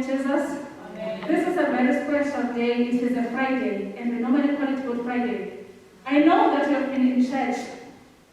Jesus? Amen. This is a very special day. It is a Friday, and we normally call it Good Friday. I know that you have been in church.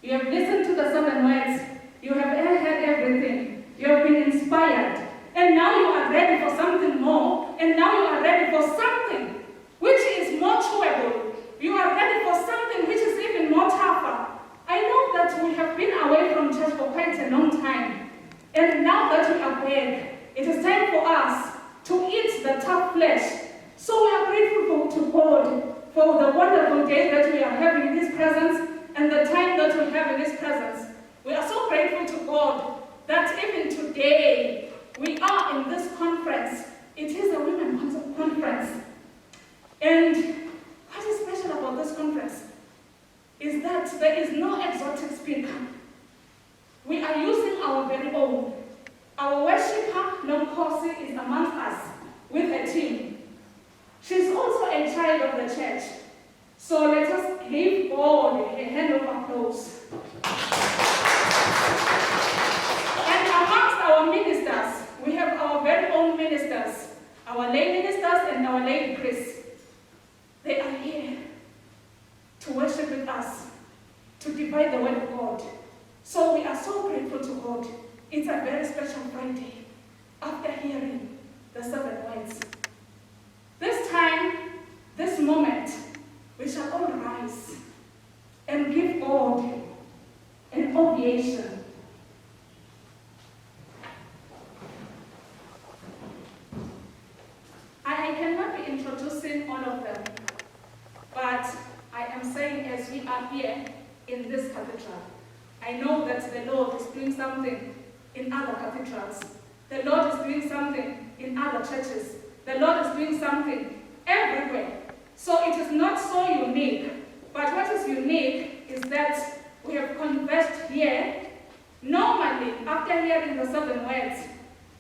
You have listened to the 7 words. You have heard everything. You have been inspired. And now you are ready for something more. And now you are ready for something which is more chewable. You are ready for something which is even more tougher. I know that we have been away from church for quite a long time. And now that we are back, it is time for us to eat the tough flesh. So we are grateful to God for the wonderful day that we are having in His presence and the time that we have in His presence. We are so grateful to God that even today we are in this conference. It is a women's conference. And what is special about this conference is that there is no exotic speaker. We are using our very own. Our worshiper, Nonkosi, is amongst us with a team. She's also a child of the church. So let us give God a hand of applause. And amongst our ministers, we have our very own ministers, our lay ministers and our lady priests. They are here to worship with us, to divide the word of God. So we are so grateful to God. It's a very special Friday after hearing the 7 words. This time, this moment, we shall all rise and give God an ovation. I cannot be introducing all of them, but I am saying as we are here in this cathedral, I know that the Lord is doing something in other cathedrals. The Lord is doing something in other churches. The Lord is doing something everywhere. So it is not so unique. But what is unique is that we have conversed here. Normally, after hearing the 7 words,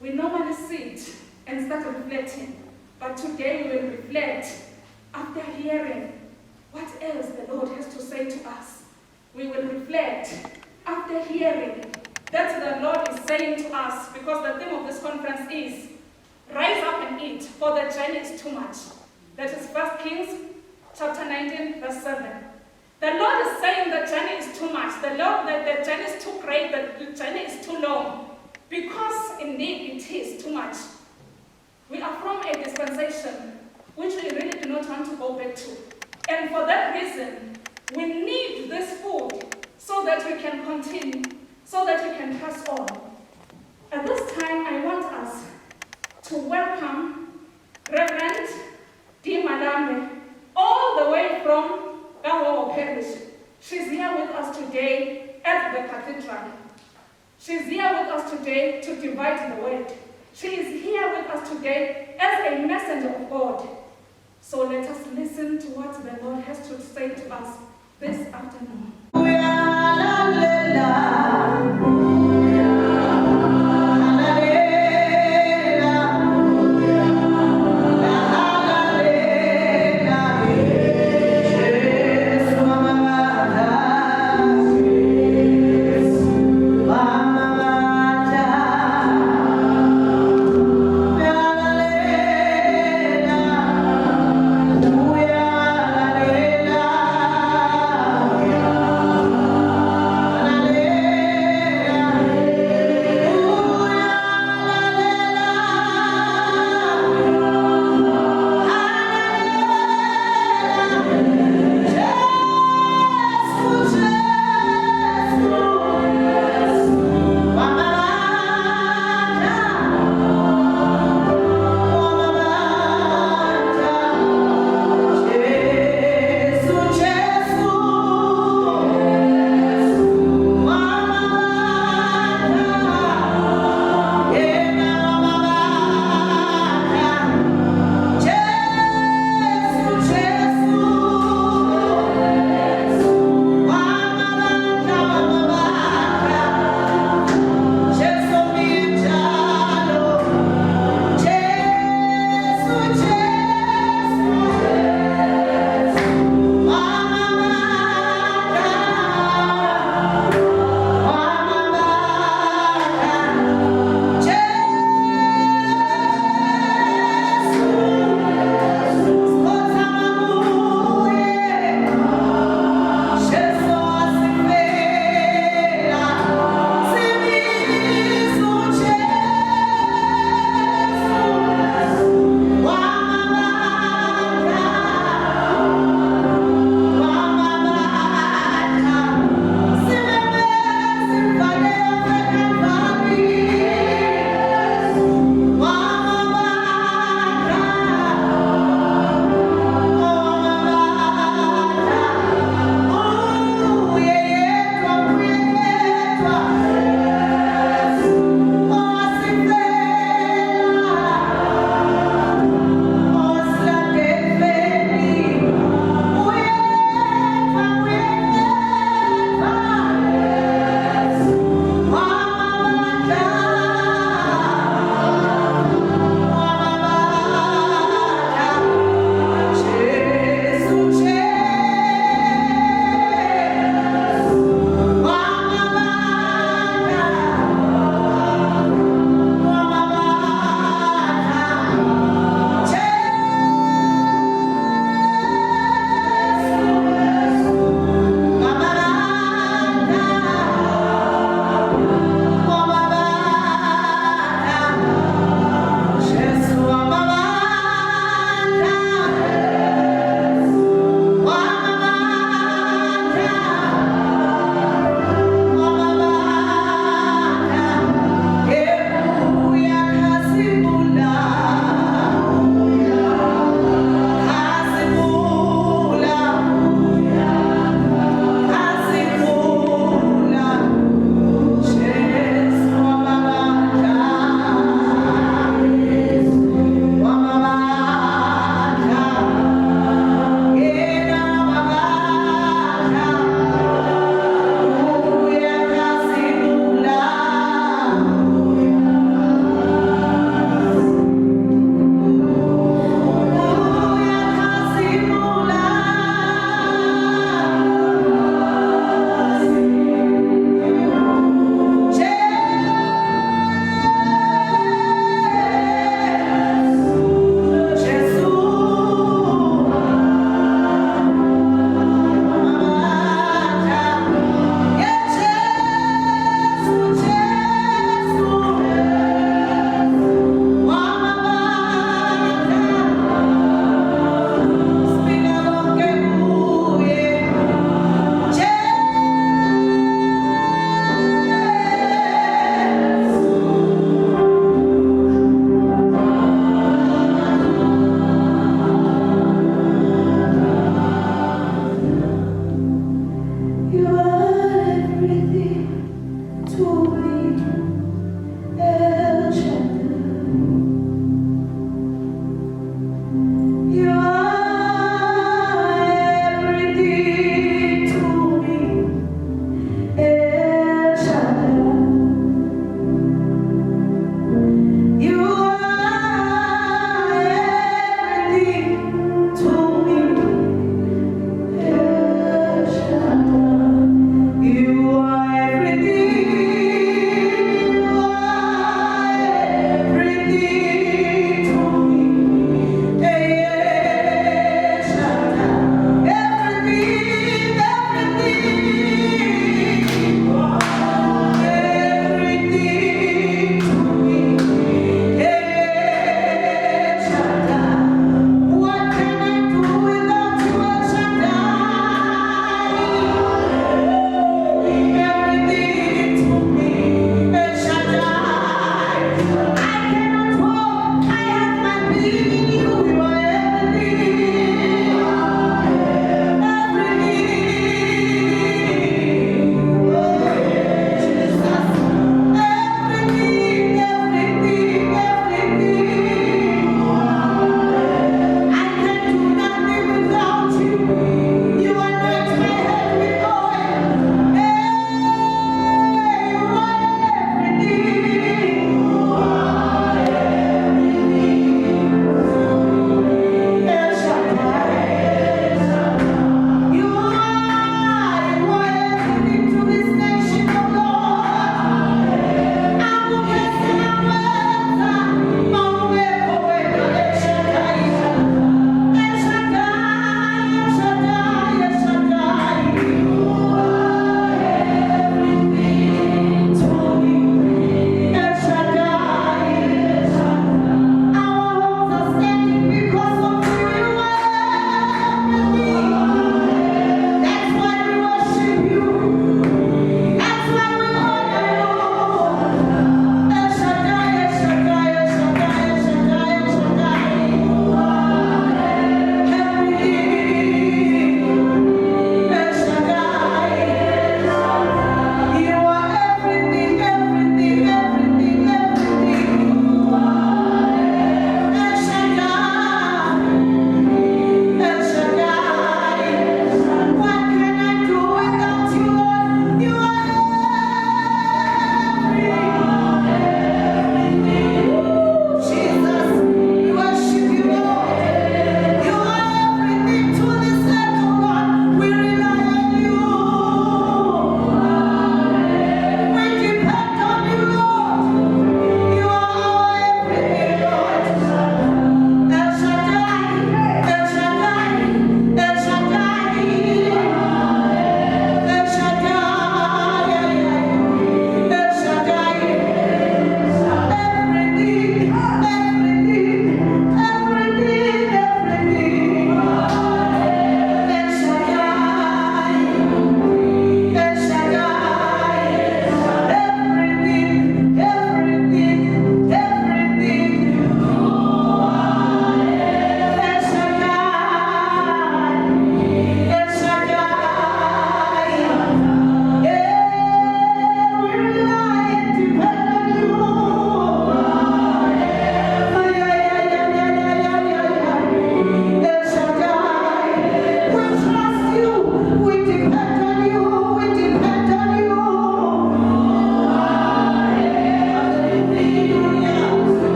we normally sit and start reflecting. But today we will reflect after hearing what else the Lord has to say to us. We will reflect after hearing that the Lord is saying to us, because the theme of this conference is rise up and eat, for the journey is too much. That is 1 Kings chapter 19, verse 7. The Lord is saying the journey is too much. The journey is too great. The journey is too long. Because indeed it is too much. We are from a dispensation which we really do not want to go back to. And for that reason, we need this food so that we can continue, so that we can press on. At this time, I want us to welcome Reverend Dee Malambe, all the way from Gahowo Parish. She's here with us today at the cathedral. She's here with us today to divide the word. She is here with us today as a messenger of God. So let us listen to what the Lord has to say to us this afternoon. Yeah.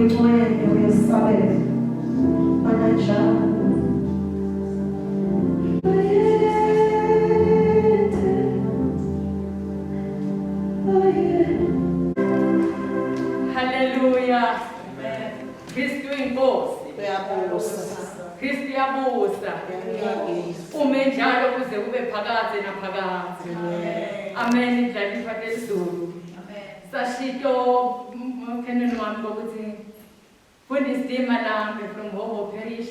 uyigcwele uyasabela mananjalo. Hallelujah. Kristu inkosi. Kristu yabusa. Ume njalo kuze kube phakade naphakade. Amen. Indlalifa lezulu. Sashito mkeneni wami ngokuthi Mfundisi Malambe from Hoho Parish.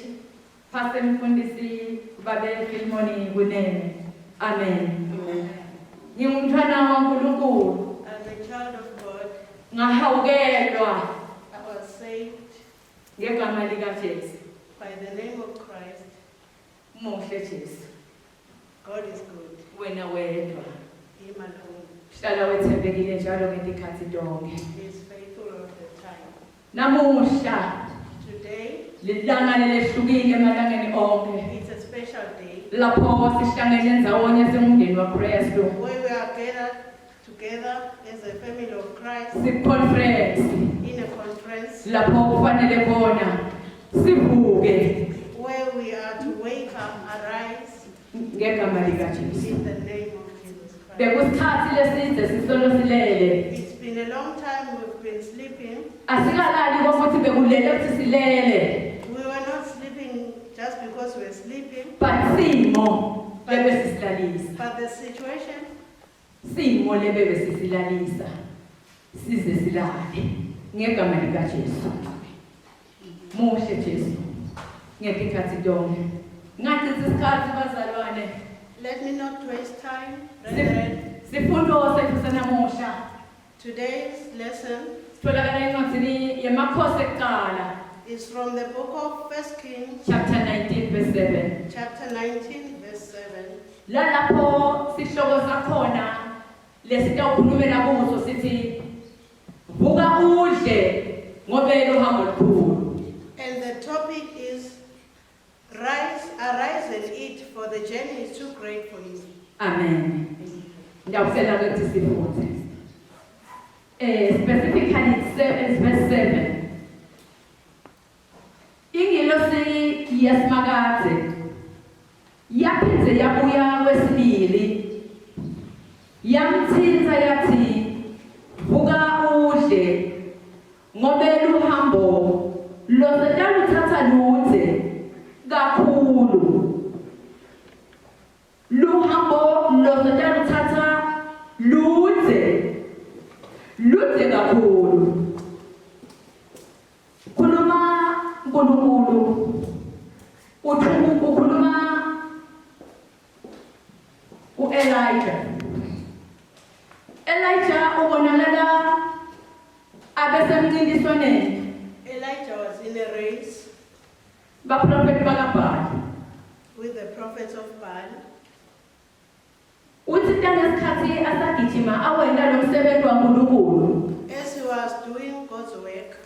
Pastor Mfundisi Babel Filmoni Kunene. Amen. Ngimntwana waNkulunkulu. As a child of God, Ngahawukelwa I was saved ngegama likaJesu. by the name of Christ. Muhle Jesu. God is good. Wena wedwa. Him alone. Hlala wethembekile njalo ngezikhathi zonke. He is faithful all the time. Namuhla Today, lilanga lehlukile emalangeni onke. it's a special day Lapho sihlangene ndawonye singumndeni waKristu. where we are gathered together as a family of Christ Siconference in a conference lapho kufanele khona sivuke where we are to wake up, arise ngegama likaJesu. in the name of Jesus Christ. Bekusikhathi leside sisolo silele. It's been a long time we've been sleeping. Asikalali ukuthi bekulele ukuthi silele. We were not sleeping just because we're sleeping, But simo lebe sisilalisa. but the situation Simo lebe sisilalisa. Size silale ngegama likaJesu. Muhle Jesu. Ngezikhathi zonke. Ngathi isikhathi bazalwane. let me not waste time, brethren. Sifundo sethu sanamuhla. Today's lesson Sitholakala encwadini yamakhosi ekuqala is from the book of 1 Kings, chapter 19 verse 7. chapter 19, verse 7. Lapho sihloko sakhona lesitawukhulumela kuso sithi vuka udle ngobe lo hambo lukhulu. And the topic is arise and eat, for the journey is too great for you. Amen. Ndawusela ukuthi sifunde. Specifically it's verse 7. Ingilosi yesimakade yaphindze yabuya kwesibili yamthinta yathi vuka udle ngobe luhambo losetaluthatha ludze kakhulu. Luhambo losetaluthatha ludze kakhulu. Khuluma uNkulunkulu ukhuluma uElijah. Elijah ubonakala abesemncintiswaneni Elijah was in a race baprofeti bakaBhali. with the prophets of Baal. Uthi ngesikhathi asagijima awenda lo msebenzi waNkulunkulu As he was doing God's work,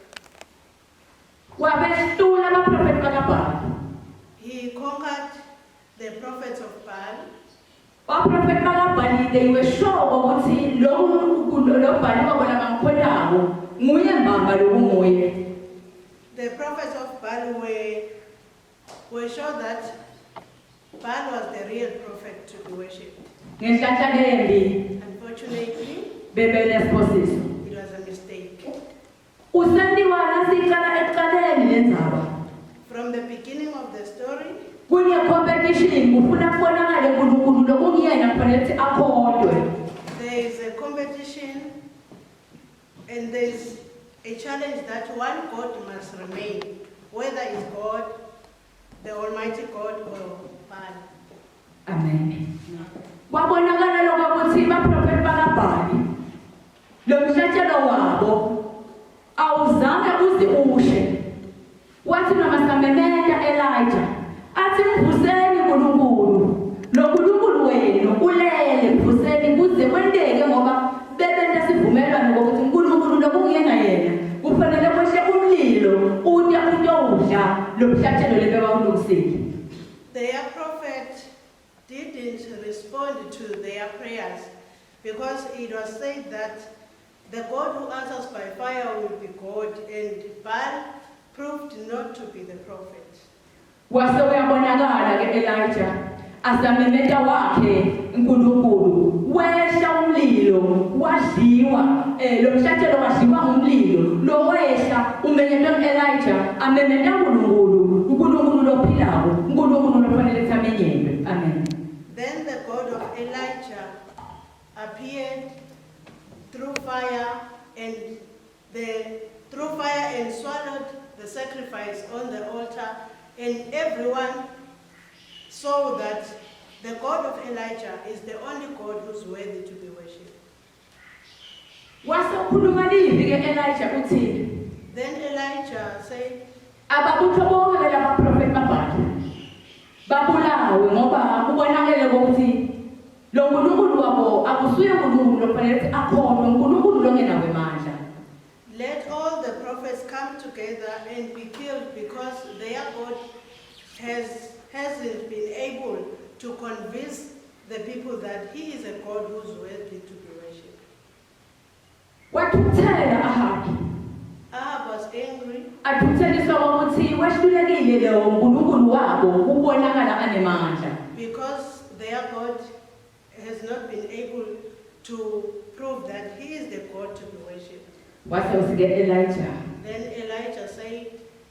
wabehlula abaprofeti bakaBhali. he conquered the prophets of Baal. Abaprofeti bakaBhali they were sure ukuthi lo Bhali wabona bamkholako nguye mbamba lokunguye. The prophets of Baal were sure that Baal was the real prophet to be worshipped. Ngenhlanhla lembi Unfortunately, bebenesphosiso. it was a mistake. Usendiwana siqala ekuqaleni lendzaba. From the beginning of the story, Kune competition kufuna kubonakale uNkulunkulu lokungiyena kufanele ukuthi akholwe. there is a competition and there is a challenge that one God must remain, whether it's God, the Almighty God, or Baal. Amen. Babonakala lokho ukuthi abaprofeti bakaBhali lo mhlatshelo wabo awuzange uze ushe. Wathi noma samemeta Elijah athi mvuseni uNkulunkulu. Lo uNkulunkulu wenu ulele mvuseni kuze kwenteke ngoba bebenta sivumelwano ngokuthi uNkulunkulu lokungiyena yena kufanele kwehle umlilo uyawudla lo mhlatshelo lebewawulungisile. Their prophet didn't respond to their prayers because it was said that the God who answers by fire will be God, and Baal proved not to be the prophet. Wase uyabonakala ke Elijah asamemeta wakhe uNkulunkulu wehla umlilo wadliwa lo mhlatshelo wadliwa umlilo lo wehla umenyetwa Elijah amemeta uNkulunkulu lophilayo uNkulunkulu lofanele samenyetwe. Amen. Then the God of Elijah appeared through fire and swallowed the sacrifice on the altar, and everyone saw that the God of Elijah is the only God who's worthy to be worshipped. Wasokhuluma livi ke Elijah uthini? Then Elijah said, Ababutho bonke laba prophet babakhe babulawe ngoba kubonakele ukuthi lo nkulunkulu wabo akusuye uNkulunkulu lofanele akhona uNkulunkulu longenawe amandla. let all the prophets come together and be killed because their God hasn't been able to convince the people that he is a God who's worthy to be worshipped. Wathuthela Ahabi Ahab was angry athutheliswa ukuthi wehlulekile lo uNkulunkulu wabo ubonakala anemandla. because their God has not been able to prove that he is the God to be worshipped. Wase usike Elijah Then Elijah said,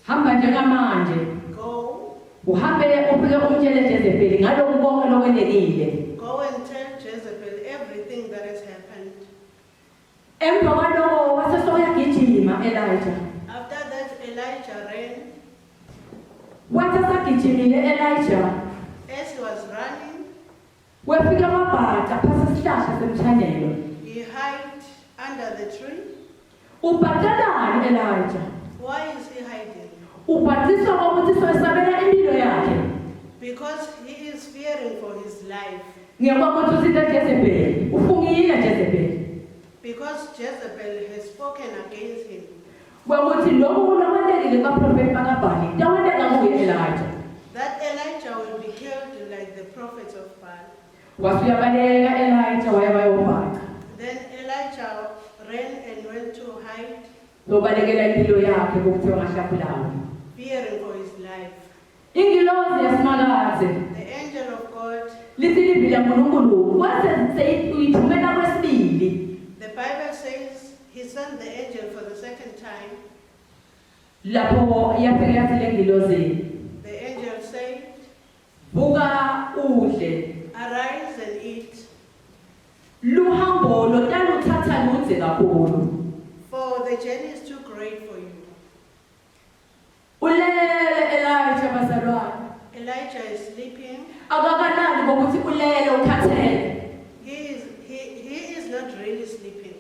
hamba njengamanje go uhambe ufike umtshele Jezebeli ngalokho konke lokwenzekile. Go and tell Jezebel everything that has happened. Emva kwalokho wase soyagijima Elijah After that, Elijah ran. wathi sagijimile Elijah As he was running, wefika wabhaca phasi isihlahla semthanyelo. he hid under the tree. Ubhatalani Elijah? Why is he hiding? Ubhatiswa ngokuthi soyisabela impilo yakhe. Because he is fearing for his life. Ngiyakuthi usithe Jezebeli ufungile Jezebeli Because Jezebel has spoken against him. ukuthi lokho kulokwentekile kaProfeti bakaBhali kuyawenteka kuye Elijah. That Elijah will be killed like the prophets of Baal. Wasuyabaleka Elijah wayebayobhaca. Then Elijah ran and went to hide, Lobalekela impilo yakhe ukuthi wangahlafulayo. fearing for his life. Ingilozi yasimakaze The angel of God, lithi livile uNkulunkulu wase uyithumela kwesibili. the Bible says he sent the angel for the second time. Lapho yafika yathi lengilozini The angel said, buka udle arise and eat, luhambo lotaluthatha ludze kakhulu. for the journey is too great for you. Ulele Elijah bazalwane Elijah is sleeping. akakanani ngokuthi ulele ukhathele. He is not really sleeping.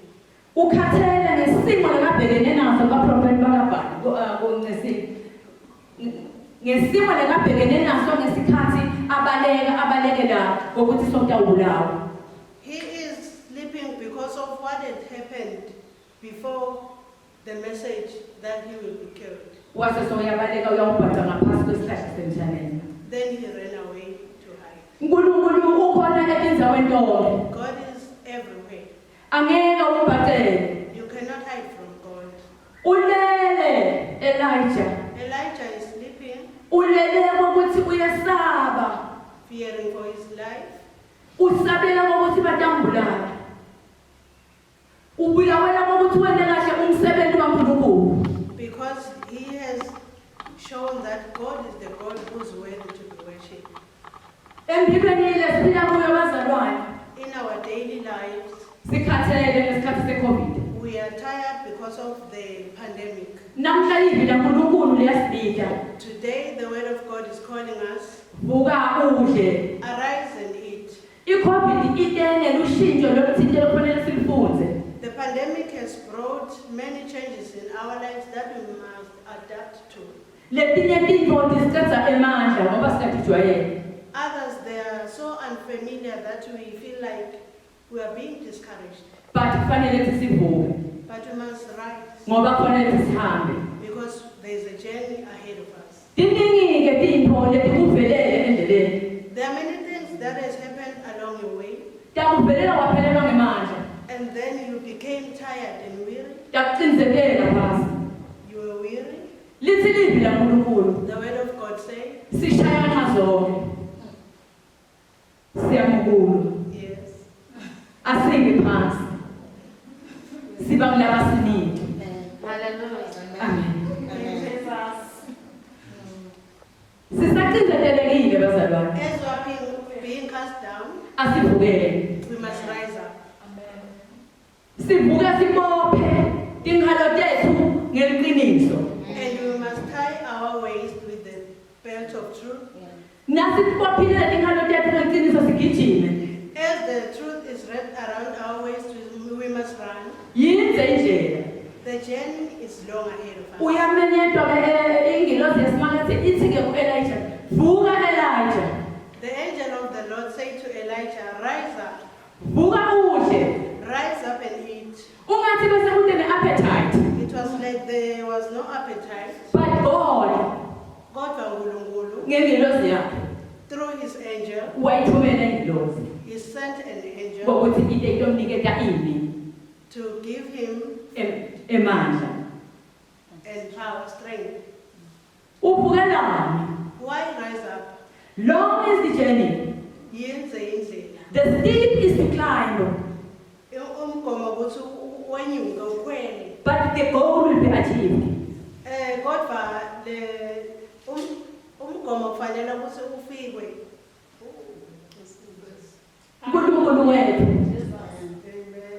Ukhathele ngesimo lekabhekene naso kaProfeti bakaBhali ngesimo lekabhekene naso ngesikhathi abalekela ngokuthi sokutawubulawa. He is sleeping because of what had happened before the message that he will be killed. Wase soyabaleka uyawubhaca ngaphasi kwesihlahla semthaneni. Then he ran away to hide. uNkulunkulu ukhona elinzaweni lonke. God is everywhere. Angeke ubhacele. You cannot hide from God. Ulele Elijah. Elijah is sleeping, Ulele ngokuthi uyesaba. fearing for his life. Usabela ngokuthi batambulala. Ubulawela ngokuthi wena kahle umsebenzi kaNkulunkulu. Because he has shown that God is the God who's worthy to be worshipped. Empilweni lesiphila kuyo bazalwane. In our daily lives, Sikhathele ngesikhathi seCovid. we are tired because of the pandemic. Namhla ivila uNkulunkulu liyasibika. Today, the word of God is calling us, Buka udle. arise and eat. iCovid itene lushintsho lokuthinte lokufanele silifunze. The pandemic has brought many changes in our lives that we must adapt to. Letinye tintfo tisicedza emandla ngoba singatijwayele. Others, they are so unfamiliar that we feel like we are being discouraged. But kufanele tisivuke But we must rise ngoba kufanele tisihambe. because there is a journey ahead of us. Tiningi-ke tintfo letikuvelele endleleni. There are many things that has happened along your way, Takuvelela waphelelwa ngemandla. and then you became tired and weary. Takucindzekela phasi. You were lithi la uNkulunkulu The word of God says, sishayana zonke. Siyamukulu. yes. Asinge phansi. Siba kulaba siniki. Hallelujah. Amen. Jesus. Sisacindezelekile bazalwane. As we are being cast down, Asivukele. we must rise up. Sivuka sibophe tinkhalo tethu ngeliqiniso. And we must tie our waist with the belt of truth. Nasibophile tinkhalo tethu ngeliqiniso sigijime. As the truth is wrapped around our waist, we must run. Yinze indlela. The journey is long ahead of us. Uyamenyedwa ke ingilosi yesimanga ithi ke ku-Elijah, vuka Elijah, The angel of the Lord said to Elijah, rise up, vuka udle. rise up and eat. Ungathi bese kude ne-appetite. It was like there was no appetite. But God, Kodwa uNkulunkulu, ngengilosi yakhe, through his angel, wayithumela ingilosi he sent an angel ngokuthi ite itomniketa ini to give him emandla. and power, strength. Uvukelani? Why rise up? Long is the journey. Yenze indlela. The steep is the climb, Umgomo ukuthi wenyuka ukhwele. but the goal will be achieved. Kodwa umgomo kufanele ukuthi ufikwe. uNkulunkulu wethu,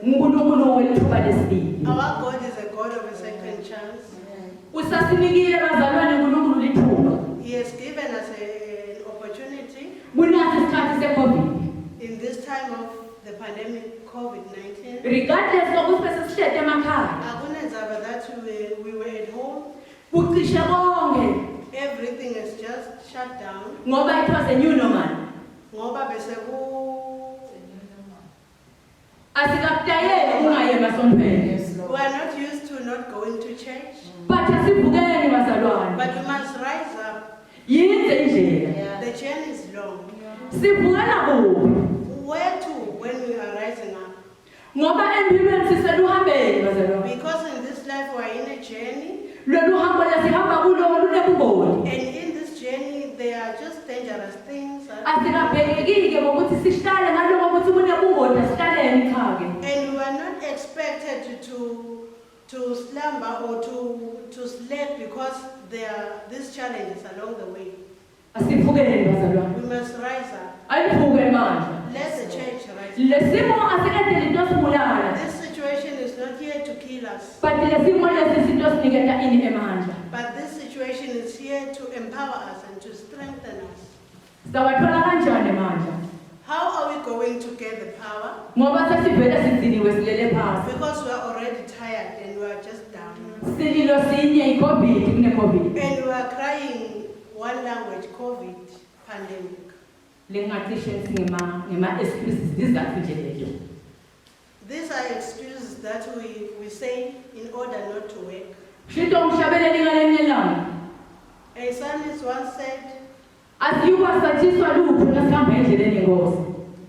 uNkulunkulu welithuba lesibili. Our God is a God of a second chance. Usasinikile bazalwane uNkulunkulu lithuba. He has given us an opportunity Kunasi isikhathi se-COVID. in this time of the pandemic COVID-19. Regardless lokuthi besesihlede emakhaya, Akunenzaba that we were at home. kucishe konke Everything is just shut down. ngoba it was a new normal. Ngoba bese Asikakudayeli ungaye emasontweni. we are not used to not going to church. But asivukeni bazalwane. But we must rise up. Yinze indlela. The journey is long. Sivukela kuphi? Where to when we are rising up? Ngoba empilweni siseluhambeni bazalwane. Because in this life we are in a journey. Lolu hambo lesihamba kulo lunebungoni. And in this journey there are just dangerous things. Asikabhekekike ngokuthi sihlale ngaloko ukuthi kunebungoni asihlaleni cha-ke. And we are not expected to slumber or to sleep because there are these challenges along the way. Asivukeni bazalwane. We must rise up. Alivuke manje. Let the church rise up. Lesimo asikade linto sibulala. This situation is not here to kill us, But lesimo lesi sinto siniketa ini emandla. but this situation is here to empower us and to strengthen us. Sawathola kanjani manje? How are we going to get the power? Ngoba sesivele sidiniwe silele phansi. Because we are already tired and we are just down. Sililo sinye iCovid kune-Covid. And we are crying one language, COVID pandemic. Lengacishe ngema-excuses izathu nje lezo. These are excuses that we say in order not to work. Shito umhlabeleli ngalenye ilanga. A psalmist once said, Asiyukwasathiswa lutho nasihamba endleleni engozi.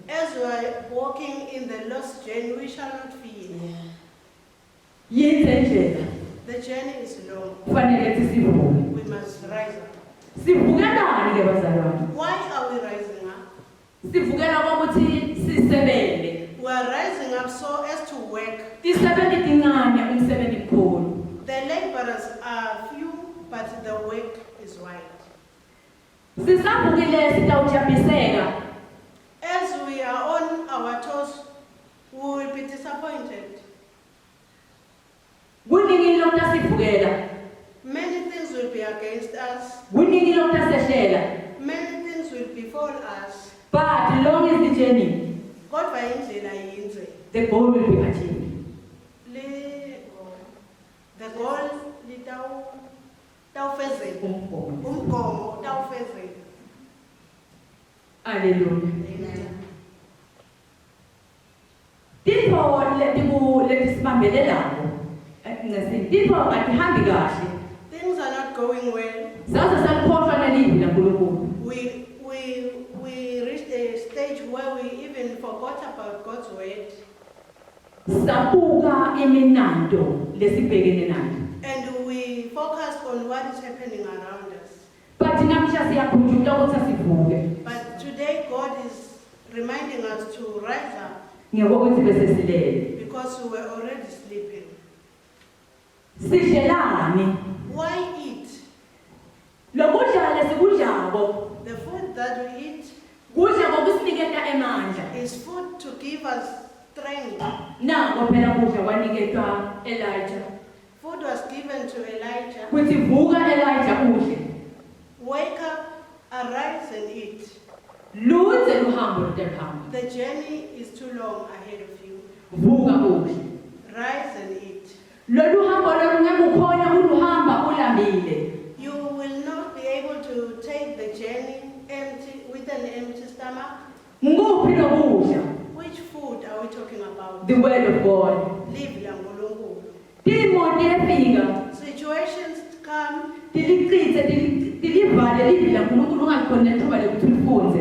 as we are walking in the lost journey, we shall not fear. Yinze indlela. The journey is long. Kufanele sivuke. We must rise up. Sivukelani ke bazalwane? Why are we rising up? Sivukela ukuthi sisebenze. We are rising up so as to work. Tisebenti tincane umsebenzi mkhulu. The laborers are few, but the work is wide. Sisavukile sitawujabhiseka. As we are on our toes, we will be disappointed. Kuningi lokhu asivukela. Many things will be against us. Kuningi lokhu asehlela. Many things will befall us. But long is the journey, Kodwa indlela yinze. the goal will be achieved. The goal tawufezeka. Umgomo tawufezeka. Hallelujah. Amen. Tintfo letisibambelelako. Tintfo atihambi kahle. Things are not going well. Saze salikhohlwa nelivi laNkulunkulu. We reached a stage where we even forgot about God's word. Sabuka iminanto lesibhekene nayo. And we focused on what is happening happening around us. But namuhla siyakhunjulwa ukuthi asivuke But today God is reminding us to rise up ngokuthi bese silele. because we were already sleeping. Sidlelani? Why eat? Lokudla lesikudlako The food that we eat kudla kokusiniketa emandla. is food to give us strength. Nako phela kudla kwaniketwa Elijah. Food was given to Elijah. Kuthi vuka Elijah udle. Wake up, arise and eat. Luze luhambo lutelhamba. The journey is too long ahead of you. Vuka udle. Rise and eat. Lolu hambo lolungeke ukhona uluhamba ulambile. You will not be able to take the journey empty with an empty stomach. Nguphi lokudla? Which food are we talking about? The word of God. Live la ngolonkulu. Timo tiyafika. Situations come Tilichithe tilivale livi la uNkulunkulu ungakhona ithuba lokuthi ulifunze.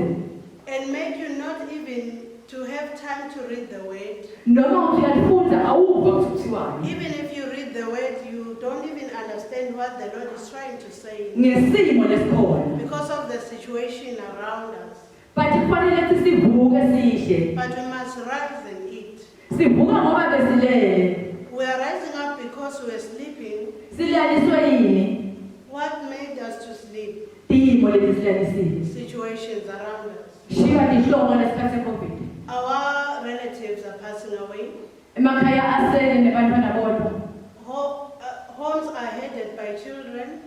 and make you not even to have time to read the word. Noma uthi uyalifunza awuva ukuthi kuthiwani. Even if you read the word, you don't even understand what the Lord is trying to say Ngesimo lesikhona. because of the situation around us. But kufanele ukuthi sivuke sihle. But we must rise and eat. Sivuka ngoba besilele. We are rising up because we are sleeping. Silaliswe yini? What made us to sleep? Timo letilalisile. Situations around us. Shiya tihlonga lesikhathi seCovid. Our relatives are passing away. Emakhaya asele nebantwana bodwa. Homes are headed by children.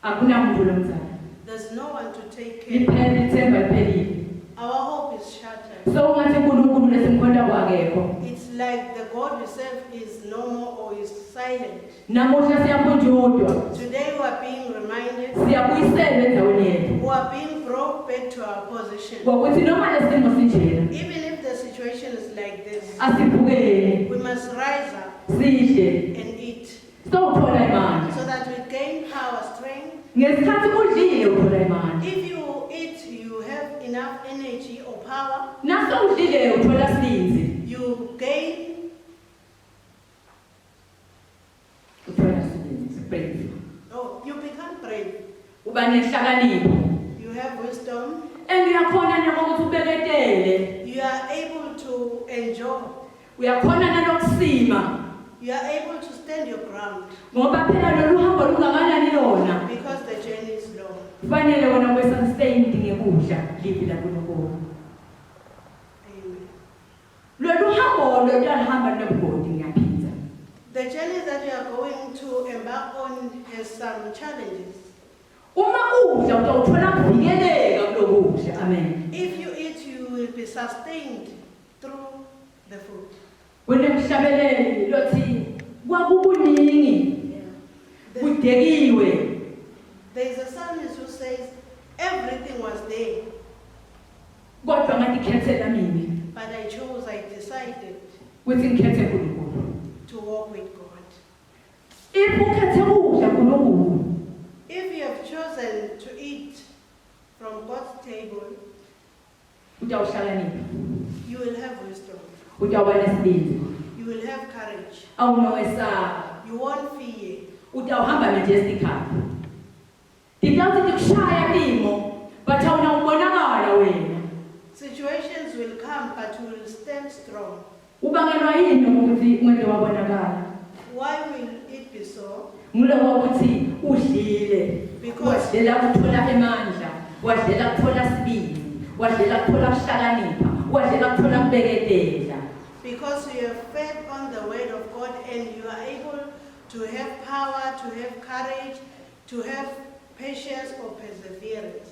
Akunamuntu lomzala. There's no one to take care. Liphele ithemba liphelile. Our hope is shattered. So ungathi uNkulunkulu lesimkhonda kwakekho. It's like the God we serve is no more or is silent. Namuhla siyakhunjudwa. Today we are being reminded, Siyabuyiselwa endaweni yethu. we are being brought back to our position. Ngokuthi noma lesimo sinjena, Even if the situation is like this, asivukele, we must rise up sidle, and eat sowuthola imandla. so that we gain power, strength. Ngesikhathi udlile uthola imandla. If you eat, you have enough energy or power, Naso udlile uthola silinzi. you gain, Uthola silinzi, brave. oh, you become brave. Uba nenhlakanipho. You have wisdom. Engiyakhona nokuthi ubeketele. You are able to enjoy. Uyakhona nanokusima. You are able to stand your ground Ngoba phela lolu hambo lungakanani lona. because the journey is long. Kufanele wena kwesustained ngekudla livi la kuNkulunkulu. Amen. Lolu hambo lolihamba nobugodi ngiyaphinza. The journey that we are going to embark on has some challenges. Uma udla utawuthola kuvikeleka kulokudla. Amen. If you eat, you will be sustained through the food. Wena mhlabeleli lothi kwakukuningi There kudekiwe. is a psalmist who says, everything was there, Kodwa ngathi khethela mina but I decided ukuthi ngikhethe uNkulunkulu. to walk with God. If ukhethe ukudla kuNkulunkulu, If you have chosen to eat from God's table, utawuhlakanipha. you will have wisdom. Utawuba nesibindi. You will have courage. Awunowesaba. You won't fear. Utawuhamba majestic up. Titawuthi tikushaya timo, but awunawubonakala wena. Situations will come, but you will stand strong. Ubangelwa yini ukuthi umuntu wabonakala? Why will it be so? Ngiloko ukuthi udlile. Because Wadlela kuthola emandla, wadlela kuthola sibindi, wadlela kuthola kuhlakanipha, wadlela kuthola kubeketela. Because you have fed on the word of God and you are able to have power, to have courage, to have patience or perseverance.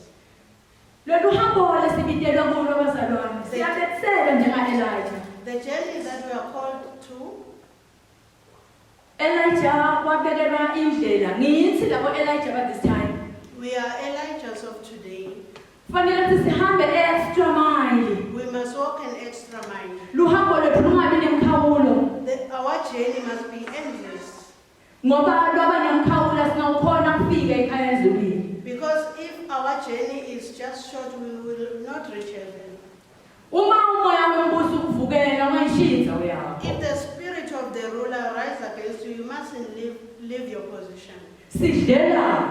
Lolu hambo lesibitelwe kulo bazalwane. Siyabetsela njenga-Elijah. The journey that we are called to, Elijah wabekelwa indlela. Ngithi labo Elijah by this time. we are Elijahs of today. Kufanele ukuthi sihambe extra mile. We must walk an extra mile. Luhambo lwethu lungabi nemkhawulo. Our journey must be endless. Ngoba lwaba nemkhawulo singawukhona kufika ekhaya ezulwini. Because if our journey is just short, we will not reach heaven. Uma umoya wembuso ukuvukela ungayishinza uyakho. If the spirit of the ruler rise against you, you mustn't leave your position. Sidlela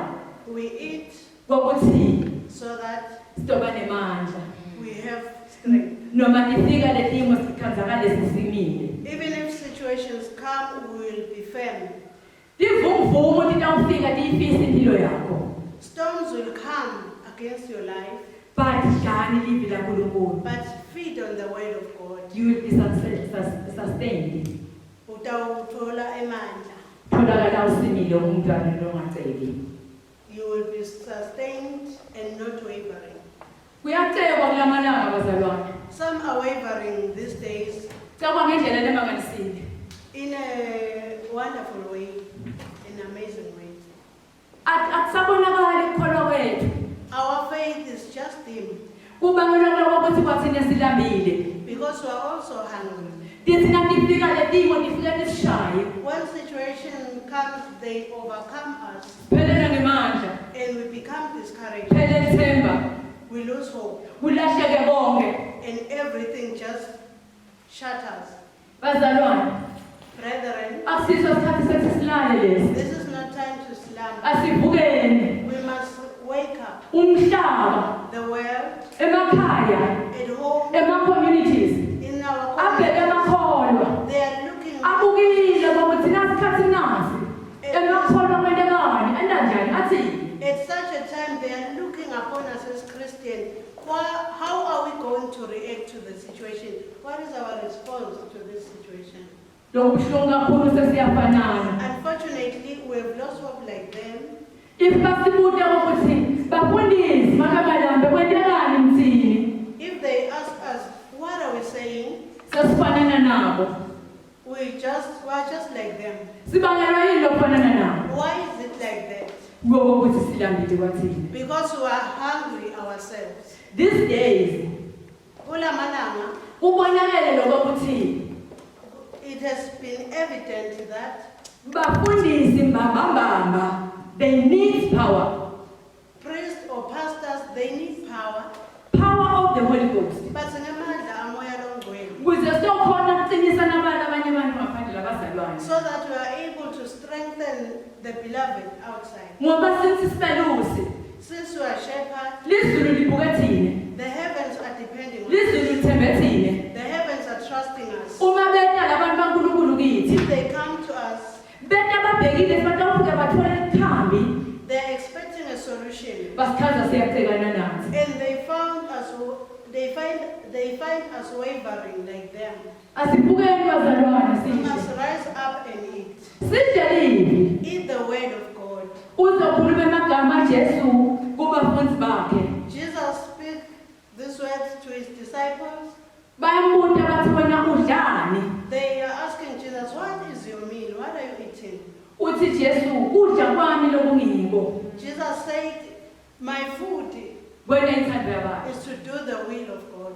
We eat kokuthi so that sizoba nemandla we have strength. noma nifika letimo sikhanzakale sisimile Even if situations come, we will be firm. tivumvumu titawufika tiyifisa impilo yakho Storms will come against your life, but dlani livi lankulunkulu but feed on the word of God. you will be sustained Utawuthola emandla. tholakala usimile umntwana longaceli You will be sustained and not wavering. kuyacekwa kulamalanga bazalwane Some are wavering these days cekwa ngendlela lemanganisile in a wonderful way, in an amazing way. akusabonakali ukukholwa kwethu Our faith is just dim kubangelwa kokuthi kwathina silambile because we are also hungry. thina tifika letimo tifike tisishaye When situation comes, they overcome us phelela ngemandla and we become discouraged. phele ithemba We lose hope kulahleke konke and everything just shatters. bazalwane Brethren, akusiso isikhathi sethi silale lesi this is not time to slumber. asivukeni We must wake up. umhlaba The world, emakhaya at home, ema-communities in our abheke communities, emakholwa they are looking abukile kokuthi nasikhathi nasi emakholwa kwentekani endanjani athi at such a time, they are looking upon us as Christians. How are we going to react to the situation? What is our response to this situation? lokhu buhlungu kakhulu sesiyafanana Unfortunately, we have lost hope like them. if basibude kokuthi bafundisi makabalambe kwentekani mthini If they ask us, what are we saying? sesifanana nabo We are just like them. sibangelwa yini lokufanana nabo Why is it like that? kokuthi silambile kwathina Because we are hungry ourselves. these days Kulamalanga, kubonakele lokuthi it has been evident that bafundisi mbambambamba they need power priests or pastors, they need power, of the Holy Ghost but singamandla amoya longcwele, ukuze sizokhona ukuqinisa nabanye abanye abantu ngaphandle labazalwane so that we are able to strengthen the beloved outside. ngoba sithi sibelusi Since we are shepherds, lizulu libuke thine the heavens are depending on us. lizulu lithembe thine The heavens are trusting us. uma beta labantu bankulunkulu kithi If they come to us, beta babhekile batawufika bathole ikhambi they're expecting a solution. basichaza siyacekana nathi And they find us wavering like them. asibukeni bazalwane We sidle must rise up and eat. sidle livi Eat the word of God. uzokhuluma amagama ajesu kubafundi bakhe Jesus speak these words to his disciples. bayambuta bathi wena udlani They are asking Jesus, what is your meal? What are you eating? uthi jesu kudla kwami lokungiko Jesus said, my food kwena ithando yabantu is to do the will of God.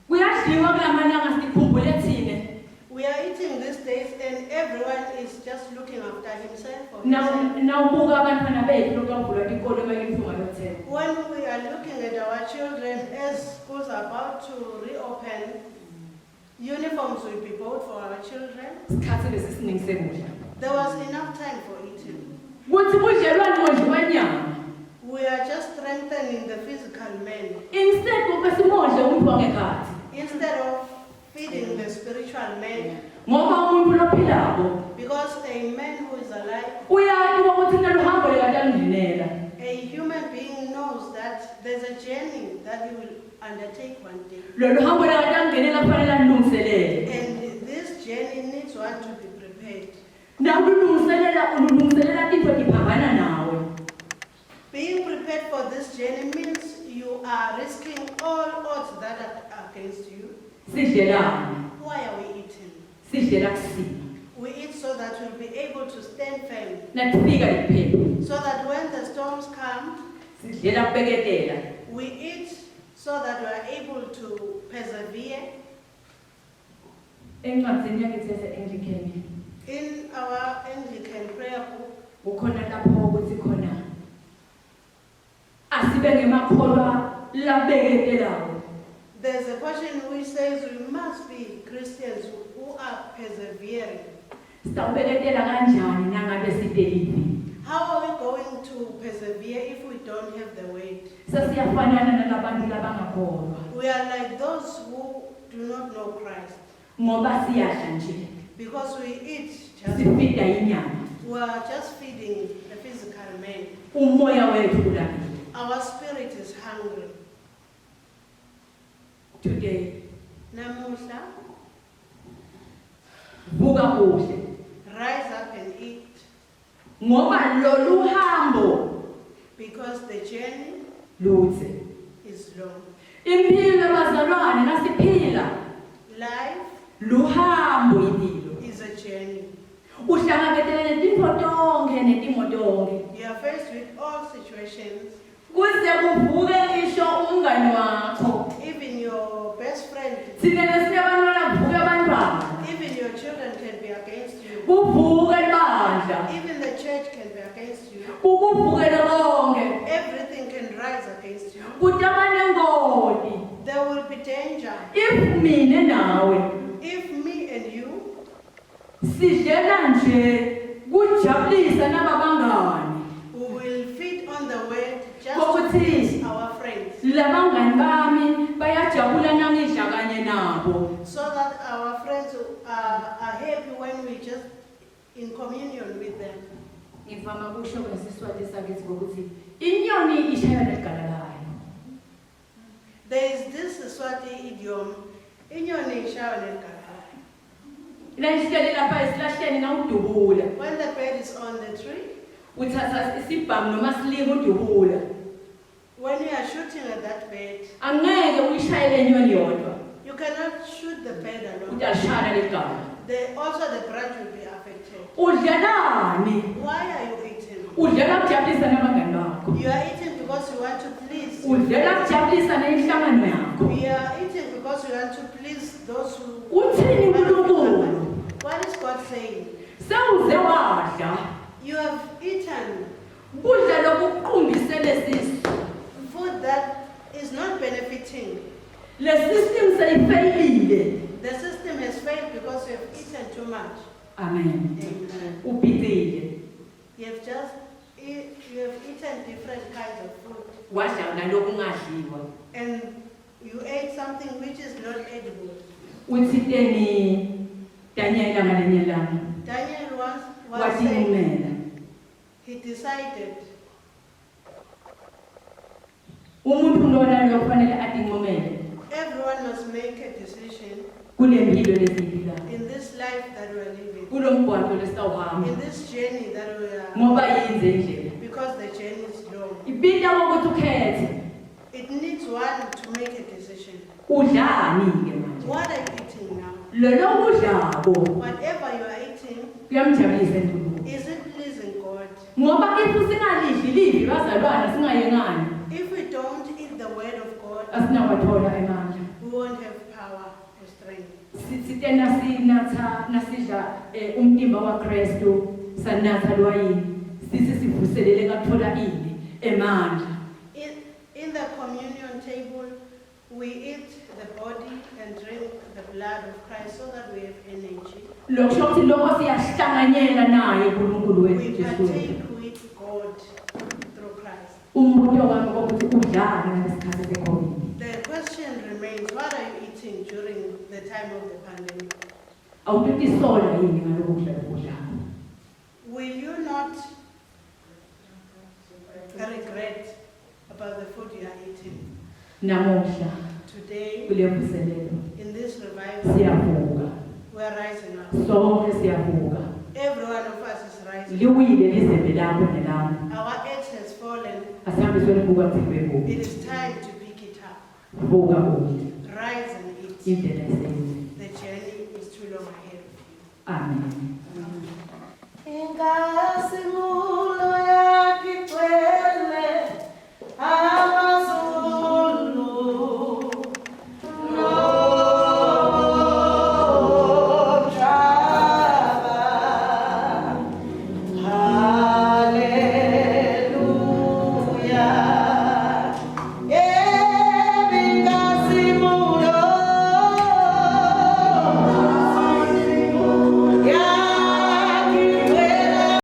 kuyadliwa kulamalanga sikhumbule thine We are eating these days and everyone is just looking after himself or herself. nawubuka abantwana bethu lokavulwa ikolo mayimfunga yothela When we are looking at our children as schools are about to reopen, uniforms will be bought for our children. isikhathi lesi siningi sekudla There was enough time for eating. kuthi budlelwane ngodliwa nyama We are just strengthening the physical man instead kube simodle umuntu wangekhathi instead of feeding the spiritual man. ngoba umuntu lophilako Because a man who is alive, uyazi ukuthi naluhambo lekade alungenela a human being knows that there's a journey that he will undertake one day. lolu hambo lekade alungenela kufanele alilungiselele And this journey needs one to be prepared. ulungiselela into tiphambana nawe Being prepared for this journey means you are risking all odds that are against you. sidlelane Why are we eating? sidlela kusima We eat so that we'll be able to stand firm. natifika liphepha So that when the storms come, sidlela kubeketela we eat so that we are able to persevere. encwadzini yakithi yase-anglican In our Anglican prayer book, kukhona lapho ukuthi khona asibe ngemakholwa labeketelayo there's a portion which says we must be Christians who are persevering. sitawubeketela kanjani nangabe sidelivi How are we going to persevere if we don't have the word? Sesiyafanana nalabantu labangakholwa We are like those who do not know Christ. ngoba siyadla nje. Because we eat just, Sifida inyama. we are just feeding the physical man. Umoya wethu ulambile. Our spirit is hungry. Today, Namuhla, vuka kuhle. rise up and eat. Ngoba lolu hambo Because the journey luthe. is long. Impilo bazalwane nasiphila Life luhambo impilo. is a journey. Uhlangabezana nezinto tonke netimo tonke. You are faced with all situations. Kuze kuvuke ngisho umngani wakho. Even your best friend, Thina lesiyabantwana kuvuke abantwana. even your children can be against you. Kuvuke ibandla. Even the church can be against you. Kukuvukele konke. Everything can rise against you. Kudabane ngoti. There will be danger. If mina nawe If me and you, sidlela nje kujabulisa nababangani. we will feed on the word just to Kokuthi please our friends, labangani bami bayajabula nangidla kanye nabo. so that our friends are happy when we just in communion with them. Ngivama kusho ngesiswati sakithi ukuthi inyoni ishaya negala layo. There is this Swati idiom, inyoni ishaya negala. Lesihleli lapha esilahleni nawudubula. When the bird is on the tree, Uthatha isibhamu noma silinga udubula. when you are shooting at that bird, Angeke uyishayele inyoni yodwa. you cannot shoot the bird alone. Uyashaya legala. Also the branch will be affected. Udlalani? Why are you eating? Udlala kujabulisa nabangani bakho. You are eating because you want to please. Udlala kujabulisa nenhlangano yakho. We are eating because we want to please those who. Uthini uNkulunkulu? What is God saying? Sewuze wadla. You have eaten Kudla lokuqumbisele sisu. food that is not benefiting. Le system seyifeyilile. The system has failed because you have eaten too much. Amen. Amen. Ubhidile. You have eaten different kinds of food. Wadla nalokhu ungadliwa. And you ate something which is not edible. Uthiteni Daniela ngalenye langa. Daniel was saying, Wathimela. he decided Umuntu lona lo kufanele atinqomele everyone must make a decision kule mpilo lesiyiphilayo. in this life that we are living, Kulomgwaqo lesawuhamba. in this journey that we are, Ngoba yinze indlela. because the journey is long. Ibida ukuthi ukhethe. It needs one to make a decision. Udlani ke manje? What are you eating now? Lolo kudlako Whatever you are eating, kuyamjabulisa uNkulunkulu. is it pleasing God? Ngoba if singalidli lidli bazalwana singayengani If we don't eat the word of God, asinawathola emandla. we won't have power or strength. Sitena sinatha nasidla umtimba waKristu sanatha lwayini sisi sivuselele kathola ini emandla. In the communion table, we eat the body and drink the blood of Christ so that we have energy. Lokusho ukuthi lokho siyahlanganyela naye uNkulunkulu We wethu Jesu. partake with God through Christ. Umbuzo wami ukuthi udlani ngesikhathi seCovid. The question remains, what are you eating during the time of the pandemic? Awututisola yini ngalokho kudla lokudlako? Will you not regret about the food you are eating? Namuhla Today, kule mvuselelo in this revival, siyavuka. we are rising up. Sonke siyavuka. Every one of us is rising. Liwile lizembe lakho nelami. Our edge has fallen. Asihambiswe libuka kuthikwe It is time to pick it up. Vuka uthi Rise and eat. indlela iseyizi. The journey is too long ahead of you. Amen. Ingasimulo yakigcwele amazulu nomhlaba. Hallelujah. Ingasimulo yakigcwele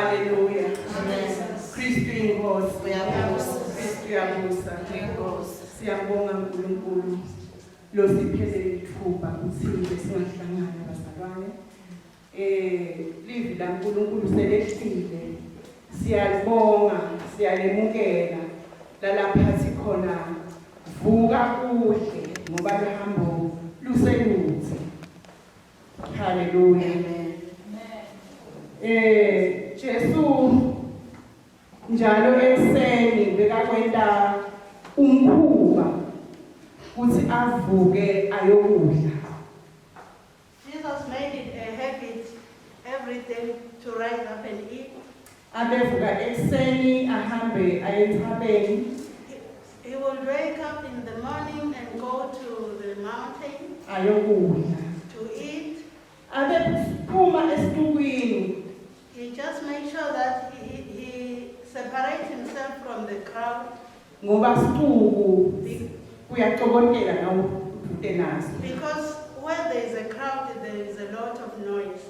Haleluya. Kristu inkosi. Uyabusa. Kristu uyabusa. Inkosi. Siyabonga uNkulunkulu lo siphelele ithuba kuthile singahlangana bazalwane. Livi laNkulunkulu selehlile. Siyalibonga, siyalemukela lalapha sikhona. Vuka kuhle ngoba lihambo luseluthi. Haleluya. Jesu njalo ekseni bekakwenda umkhuba kuthi avuke ayokudla. Jesus made it a habit every day to rise up and eat. Abevuka ekseni ahambe ayentabeni. He will wake up in the morning and go to the mountain Ayokudla. to eat. Abephuma esitukwini He just makes sure that he separates himself from the crowd ngoba situku kuyacokotela nawo utenaso. because where there is a crowd, there is a lot of noise.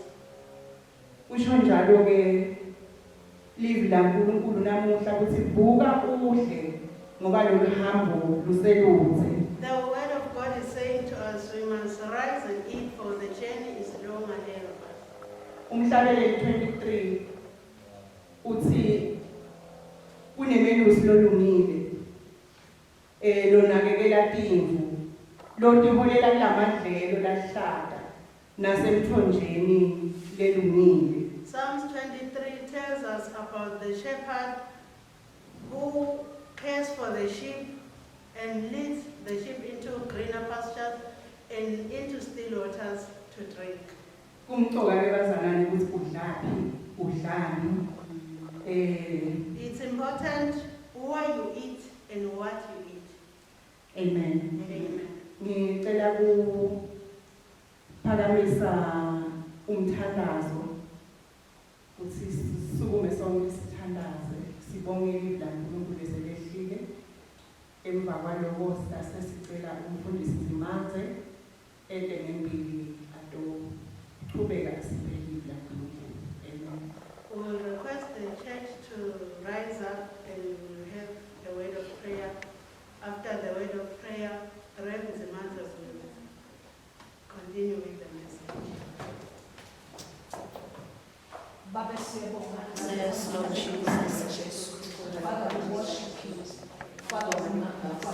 Usho njalo ke live la uNkulunkulu namuhla ukuthi vuka udle ngoba lo hambo luseluze. The word of God is saying to us, we must rise and eat, for the journey is long ahead of us. Umhlabeleli 23 uthi kunemelusi lolungile lonakekela timvu lotiholela kulamadlelo lahlaka nasemthonjeni lelungile. Psalms 23 tells us about the shepherd who cares for the sheep and leads the sheep into greener pastures and into still waters to drink. Kumcoka ke bazalwane ukuthi udlaphi udlani. It's important where you eat and what you eat. Amen. Amen. Ngicela kuphakamisa umthandazo ukuthi sisukume sonke sithandaze sibonge ilizwi laNkulunkulu eselehlile. Emva kwaloko sasicela umfundisi Zimanze ede ngembili atoqhubeka siphe ilizwi laNkulunkulu. Amen. We will request the church to rise up and we will have a word of prayer. After the word of prayer, the Reverend Zimanze will continue with the message. Yes, Lord Jesus. Father, we worship you. Father, we magnify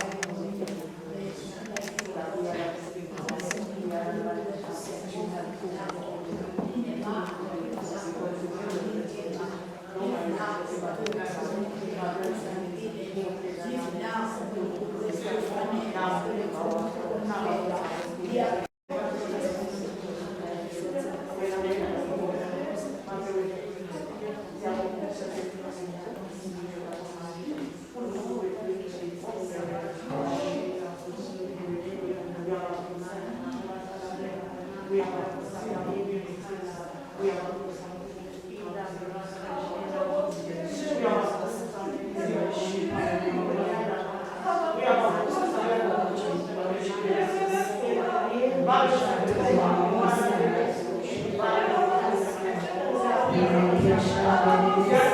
Amen.